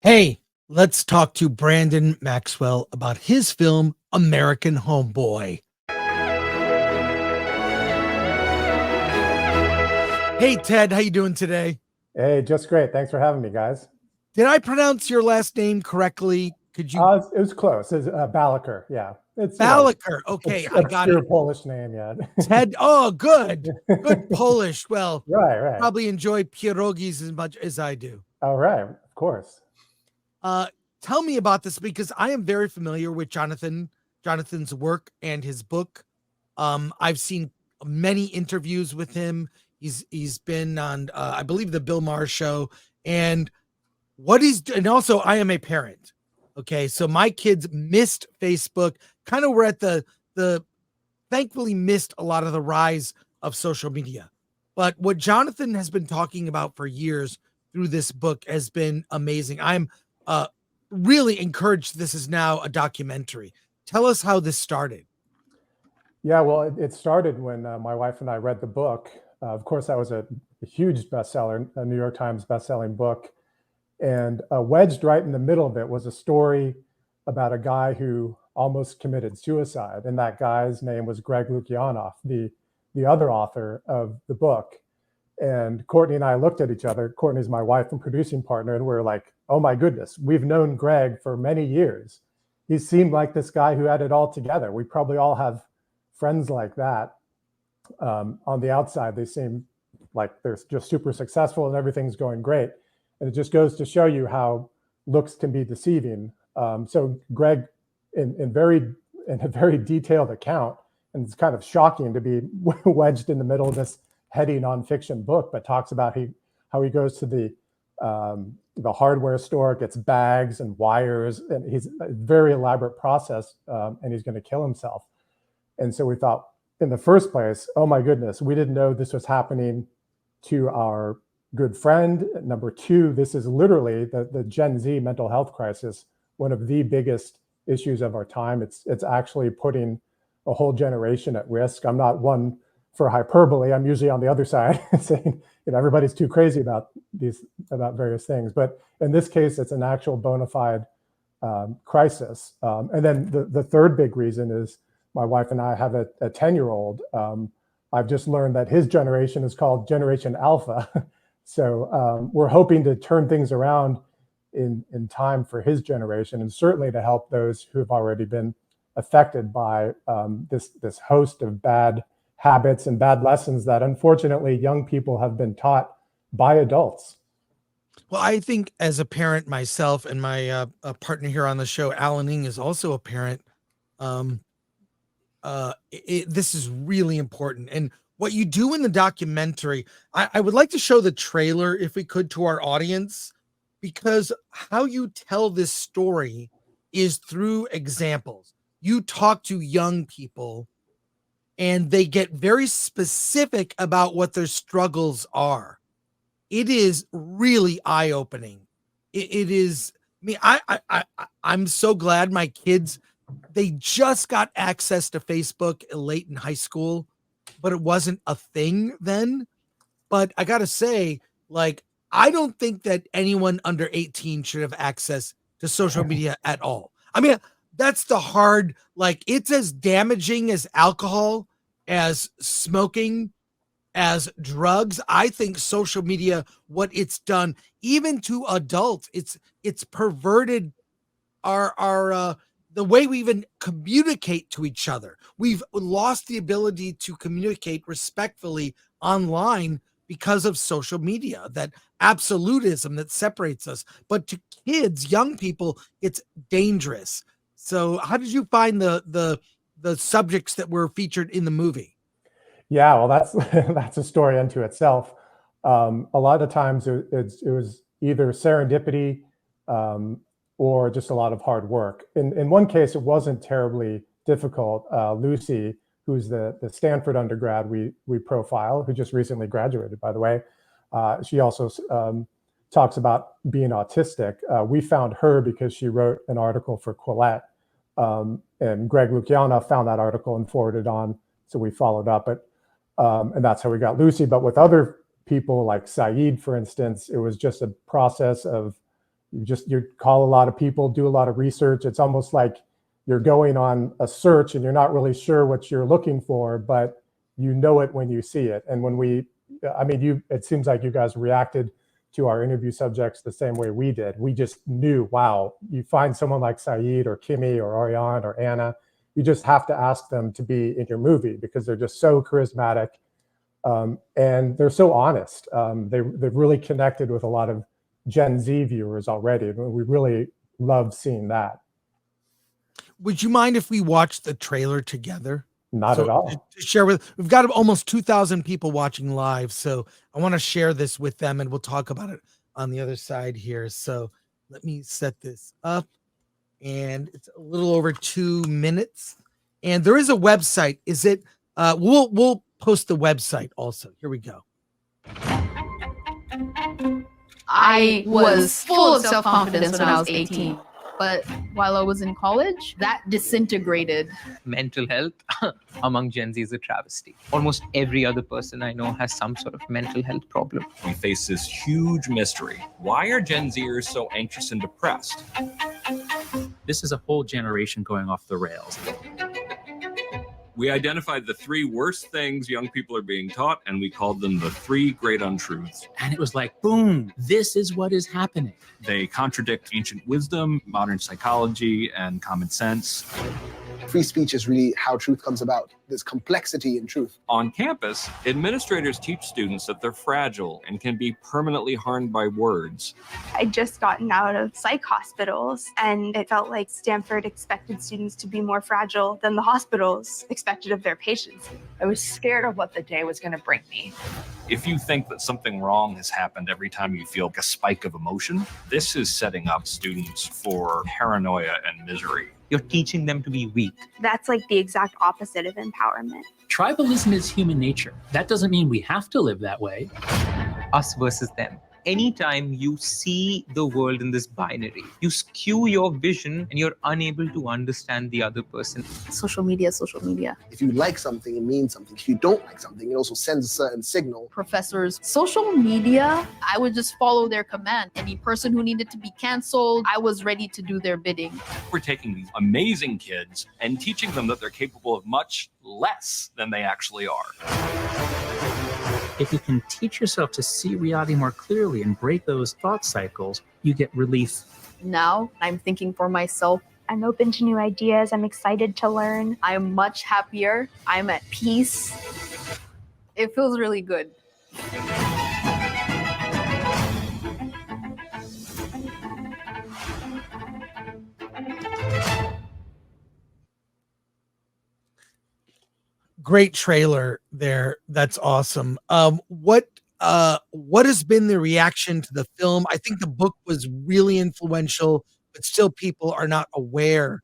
Hey, let's talk to Brandon Maxwell about his film American Homeboy. Hey Ted, how you doing today? Hey, just great. Thanks for having me, guys. Did I pronounce your last name correctly? Could you It was close. It's Balaker. Yeah, it's Balaker? Okay, I got obscure it. Polish name. Yeah. Ted. Oh, good. Good Polish. Well, Right, you right. probably enjoy pierogies as much as I do. All right, of course. Uh Tell me about this because I am very familiar with Jonathan's work and his book. I've seen many interviews with him. He's been on I believe the Bill Maher show, and and also I am a parent. Okay, so my kids missed Facebook. Kind of were at the thankfully missed a lot of the rise of social media. But what Jonathan has been talking about for years through this book has been amazing. I'm uh really encouraged this is now a documentary. Tell us how this started. Yeah, well, it started when my wife and I read the book. Of course, that was a huge bestseller, a New York Times bestselling book. And wedged right in the middle of it was a story about a guy who almost committed suicide. And that guy's name was Greg Lukianoff, the other author of the book. And Courtney and I looked at each other. Courtney's my wife and producing partner, and we were like, oh my goodness, we've known Greg for many years. He seemed like this guy who had it all together. We probably all have friends like that. On the outside, they seem like they're just super successful and everything's going great. And it just goes to show you how looks can be deceiving. So Greg, in a very detailed account, and it's kind of shocking to be wedged in the middle of this heady nonfiction book, but talks about how he goes to the hardware store, gets bags and wires, and he's a very elaborate process, and he's going to kill himself. And so we thought, in the first place, oh my goodness, we didn't know this was happening to our good friend. Number two, this is literally the Gen Z mental health crisis, one of the biggest issues of our time. It's actually putting a whole generation at risk. I'm not one for hyperbole. I'm usually on the other side saying, everybody's too crazy about various things. But in this case, it's an actual bona fide crisis. And then the third big reason is my wife and I have a 10-year-old. I've just learned that his generation is called Generation Alpha. So we're hoping to turn things around in time for his generation, and certainly to help those who have already been affected by this host of bad habits and bad lessons that unfortunately young people have been taught by adults. Well, I think as a parent myself, and my partner here on the show, Alan Ing, is also a parent. Um, this is really important. And what you do in the documentary, I would like to show the trailer if we could to our audience, because how you tell this story is through examples. You talk to young people and they get very specific about what their struggles are. It is really eye opening. It is. I mean, I'm so glad my kids, they just got access to Facebook late in high school, but it wasn't a thing then. But I gotta say, like, I don't think that anyone under 18 should have access to social media at all. I mean, that's the hard, like, it's as damaging as alcohol, as smoking, as drugs. I think social media, what it's done, even to adults, it's perverted our the way we even communicate to each other. We've lost the ability to communicate respectfully online because of social media, that absolutism that separates us. But to kids, young people, it's dangerous. So how did you find the subjects that were featured in the movie? Yeah, well, that's that's a story unto itself. A lot of times it was either serendipity, um, or just a lot of hard work. In one case, it wasn't terribly difficult. Lucy, who's the Stanford undergrad we profile, who just recently graduated, by the way, she also talks about being autistic. We found her because she wrote an article for Quillette, and Greg Lukianoff found that article and forwarded on, so we followed up. But and that's how we got Lucy. But with other people like Saeed, for instance, it was just a process of You call a lot of people, do a lot of research. It's almost like you're going on a search and you're not really sure what you're looking for, but you know it when you see it. And it seems like you guys reacted to our interview subjects the same way we did. We just knew, wow, you find someone like Saeed or Kimmy or Ariane or Anna, you just have to ask them to be in your movie because they're just so charismatic, and they're so honest. They've really connected with a lot of Gen Z viewers already. We really love seeing that. Would you mind if we watched the trailer together? Not at all. To share we've got almost 2,000 people watching live, so I want to share this with them, and we'll talk about it on the other side here. So let me set this up, and it's a little over 2 minutes, and there is a website. Is it? We'll post the website also. Here we go. I was full of self-confidence when I was 18. But while I was in college, that disintegrated. Mental health among Gen Z is a travesty. Almost every other person I know has some sort of mental health problem. We face this huge mystery. Why are Gen Zers so anxious and depressed? This is a whole generation going off the rails. We identified the 3 worst things young people are being taught, and we called them the 3 great untruths. And it was like, boom, this is what is happening. They contradict ancient wisdom, modern psychology, and common sense. Free speech is really how truth comes about. There's complexity in truth. On campus, administrators teach students that they're fragile and can be permanently harmed by words. I'd just gotten out of psych hospitals, and it felt like Stanford expected students to be more fragile than the hospitals expected of their patients. I was scared of what the day was going to bring me. If you think that something wrong has happened every time you feel a spike of emotion, this is setting up students for paranoia and misery. You're teaching them to be weak. That's like the exact opposite of empowerment. Tribalism is human nature. That doesn't mean we have to live that way. Us versus them. Anytime you see the world in this binary, you skew your vision and you're unable to understand the other person. Social media. If you like something, it means something. If you don't like something, it also sends a certain signal. Professors, social media, I would just follow their command. Any person who needed to be canceled, I was ready to do their bidding. We're taking these amazing kids and teaching them that they're capable of much less than they actually are. If you can teach yourself to see reality more clearly and break those thought cycles, you get relief. Now I'm thinking for myself. I'm open to new ideas. I'm excited to learn. I'm much happier. I'm at peace. It feels really good. Great trailer there. That's awesome. What has been the reaction to the film? I think the book was really influential, but still people are not aware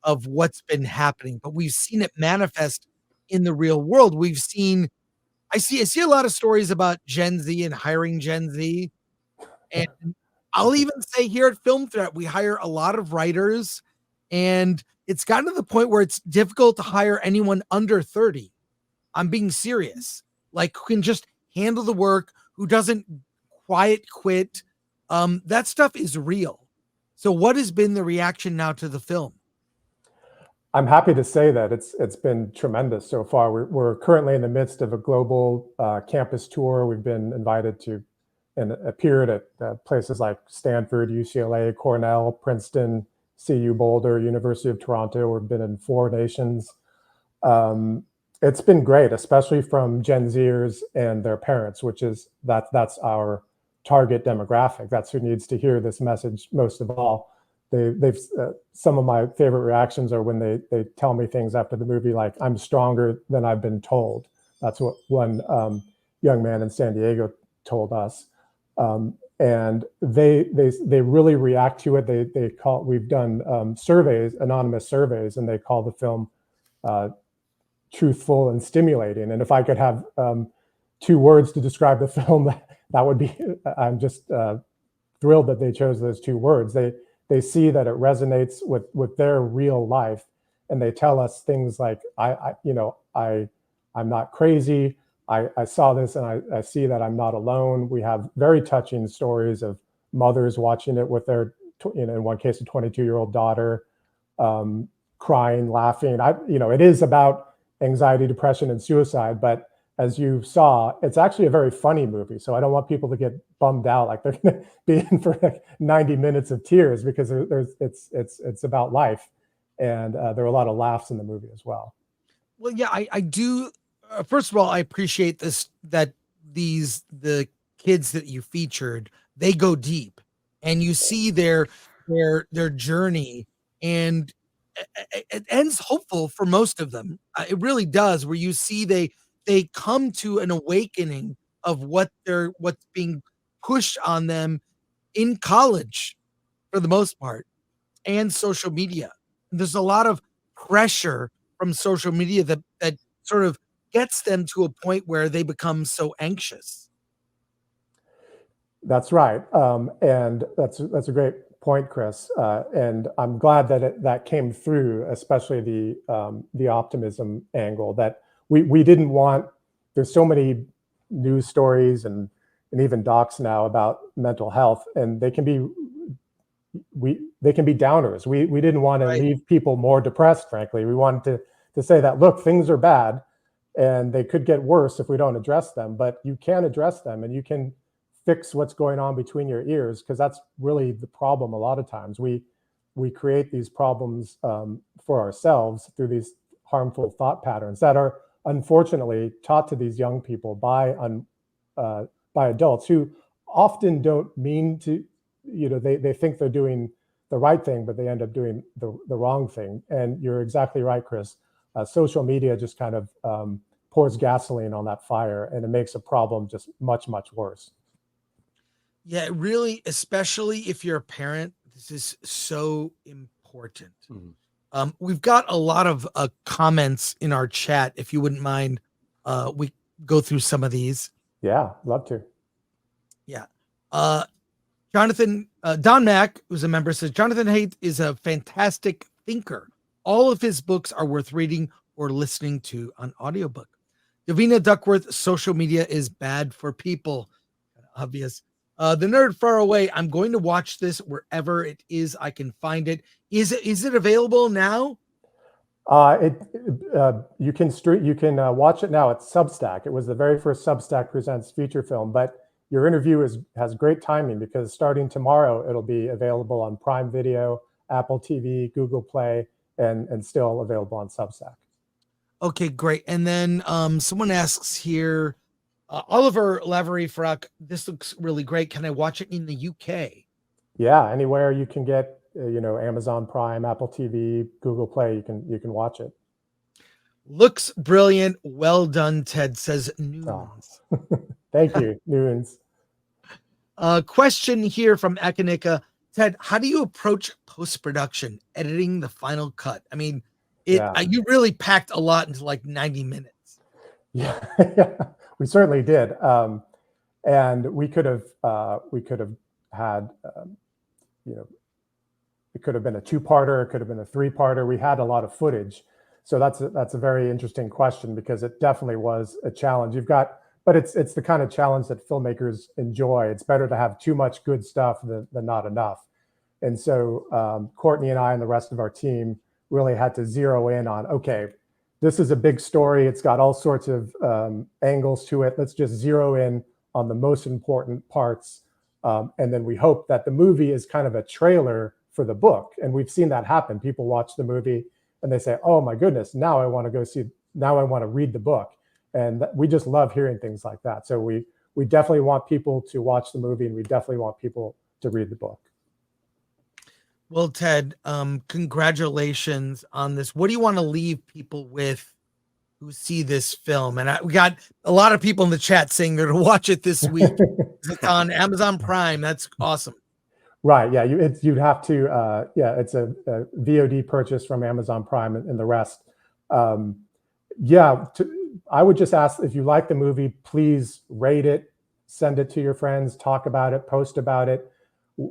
of what's been happening. But we've seen it manifest in the real world. I see a lot of stories about Gen Z and hiring Gen Z. And I'll even say here at Film Threat, we hire a lot of writers, and it's gotten to the point where it's difficult to hire anyone under 30. I'm being serious. Like, who can just handle the work, who doesn't quiet quit. That stuff is real. So what has been the reaction now to the film? I'm happy to say that it's been tremendous so far. We're currently in the midst of a global campus tour. We've been invited to and appeared at places like Stanford, UCLA, Cornell, Princeton, CU Boulder, University of Toronto. We've been in 4 nations. It's been great, especially from Gen Zers and their parents, that's our target demographic. That's who needs to hear this message most of all. They've some of my favorite reactions are when they tell me things after the movie, like, I'm stronger than I've been told. That's what one young man in San Diego told us. And they really react to it. We've done surveys, anonymous surveys, and they call the film truthful and stimulating. And if I could have 2 words to describe the film, that would be, I'm just thrilled that they chose those 2 words. They see that it resonates with their real life, and they tell us things like, I'm not crazy. I saw this and I see that I'm not alone. We have very touching stories of mothers watching it with their in one case, a 22-year-old daughter, crying, laughing. It is about anxiety, depression, and suicide, but as you saw, it's actually a very funny movie. So I don't want people to get bummed out like they're going to be in for like 90 minutes of tears, because it's about life, and there are a lot of laughs in the movie as well. Well, yeah, I do. First of all, I appreciate this, that the kids that you featured, they go deep, and you see their journey, and it ends hopeful for most of them. It really does, where you see they come to an awakening of what's being pushed on them in college for the most part, and social media. There's a lot of pressure from social media that sort of gets them to a point where they become so anxious. That's right, and that's a great point, Chris. And I'm glad that that came through, especially the optimism angle. That we didn't want. There's so many news stories and even docs now about mental health, and they can be downers. We didn't want to leave people more depressed. Frankly, we wanted to say that, look, things are bad, and they could get worse if we don't address them. But you can address them, and you can fix what's going on between your ears, because that's really the problem. A lot of times we create these problems for ourselves through these harmful thought patterns that are unfortunately taught to these young people by adults who often don't mean to. They think they're doing the right thing, but they end up doing the wrong thing. And you're exactly right, Chris. Social media just kind of pours gasoline on that fire, and it makes a problem just much, much worse. Yeah, really, especially if you're a parent, this is so important. We've got a lot of comments in our chat. If you wouldn't mind, we go through some of these. Yeah, love to. Yeah. Jonathan, Don Mack, who's a member, says, Jonathan Haidt is a fantastic thinker. All of his books are worth reading or listening to on audiobook. Davina Duckworth, social media is bad for people. Obvious. The Nerd Far Away, I'm going to watch this wherever it is I can find it. Is it available now? You can watch it now. It's Substack. It was the very first Substack Presents feature film, but your interview has great timing, because starting tomorrow it'll be available on Prime Video, Apple TV, Google Play, and still available on Substack. Okay, great. And then someone asks here, Oliver Lavery Frock, this looks really great. Can I watch it in the UK? Yeah, anywhere you can get, Amazon Prime, Apple TV, Google Play, you can watch it. Looks brilliant. Well done, Ted, says Nunes. Oh. Thank you, Nunes. Question here from Akanika. Ted, how do you approach post-production, editing the final cut? I mean, you really packed a lot into like 90 minutes. Yeah, we certainly did. And we could have had, it could have been a 2-parter, it could have been a 3-parter. We had a lot of footage. So that's a very interesting question, because it definitely was a challenge. But it's the kind of challenge that filmmakers enjoy. It's better to have too much good stuff than not enough. And so Courtney and I and the rest of our team really had to zero in on, okay, this is a big story. It's got all sorts of angles to it. Let's just zero in on the most important parts. And then we hope that the movie is kind of a trailer for the book. And we've seen that happen. People watch the movie and they say, oh my goodness, now I want to read the book. And we just love hearing things like that. So we definitely want people to watch the movie, and we definitely want people to read the book. Well, Ted, congratulations on this. What do you want to leave people with who see this film? And we got a lot of people in the chat saying they're to watch it this week. It's on Amazon Prime. That's awesome. Right. Yeah. You'd have to. It's a VOD purchase from Amazon Prime and the rest. I would just ask, if you like the movie, please rate it, send it to your friends, talk about it, post about it.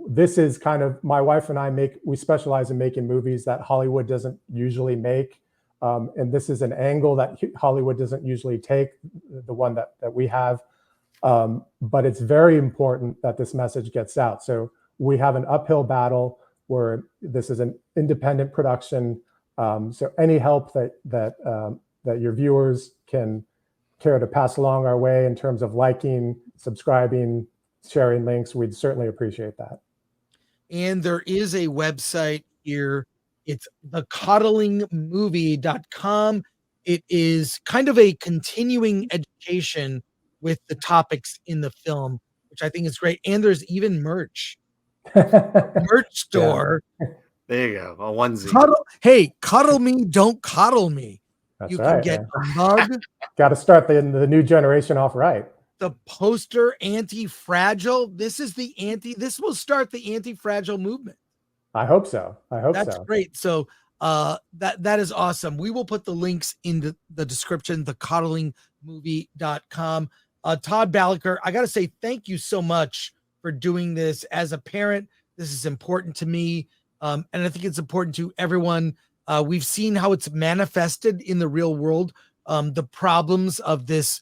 This is kind of, my wife and I we specialize in making movies that Hollywood doesn't usually make. And this is an angle that Hollywood doesn't usually take, the one that we have. But it's very important that this message gets out. So we have an uphill battle where this is an independent production. So any help that your viewers can care to pass along our way in terms of liking, subscribing, sharing links, we'd certainly appreciate that. And there is a website here. It's thecodlingmovie.com. It is kind of a continuing education with the topics in the film, which I think is great. And there's even merch. Merch store. Yeah. There you go. A onesie. Cuddle me, don't coddle me. That's you right, can get man. a mug. Got to start the new generation off right. The poster anti-fragile. This will start the anti-fragile movement. I hope so. That's great. So that is awesome. We will put the links in the description, thecodlingmovie.com. Todd Balaker, I got to say thank you so much for doing this. As a parent, this is important to me. And I think it's important to everyone. We've seen how it's manifested in the real world. The problems of this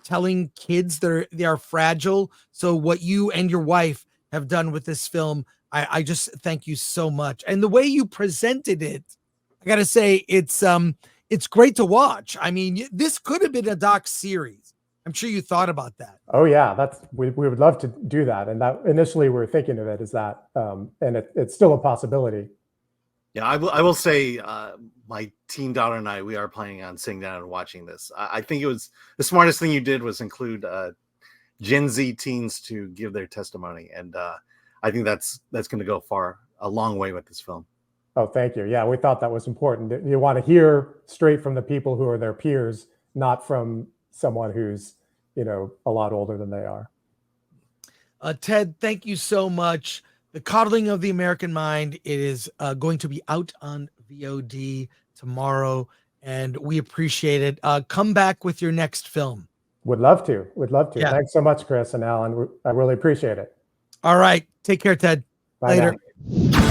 telling kids they are fragile. So what you and your wife have done with this film, I just thank you so much. And the way you presented it, I got to say, it's great to watch. I mean, this could have been a doc series. I'm sure you thought about that. Oh yeah, we would love to do that. And that initially we were thinking of it as that, and it's still a possibility. Yeah, I will say my teen daughter and I, we are planning on sitting down and watching this. I think it was the smartest thing you did was include Gen Z teens to give their testimony. And I think that's going to go a long way with this film. Oh, thank you. Yeah, we thought that was important. You want to hear straight from the people who are their peers, not from someone who's, a lot older than they are. Ted, thank you so much. The Coddling of the American Mind, it is going to be out on VOD tomorrow, and we appreciate it. Come back with your next film. Would love to. Yeah. Thanks so much, Chris and Alan. I really appreciate it. All right. Take care, Ted. Bye Later. Now.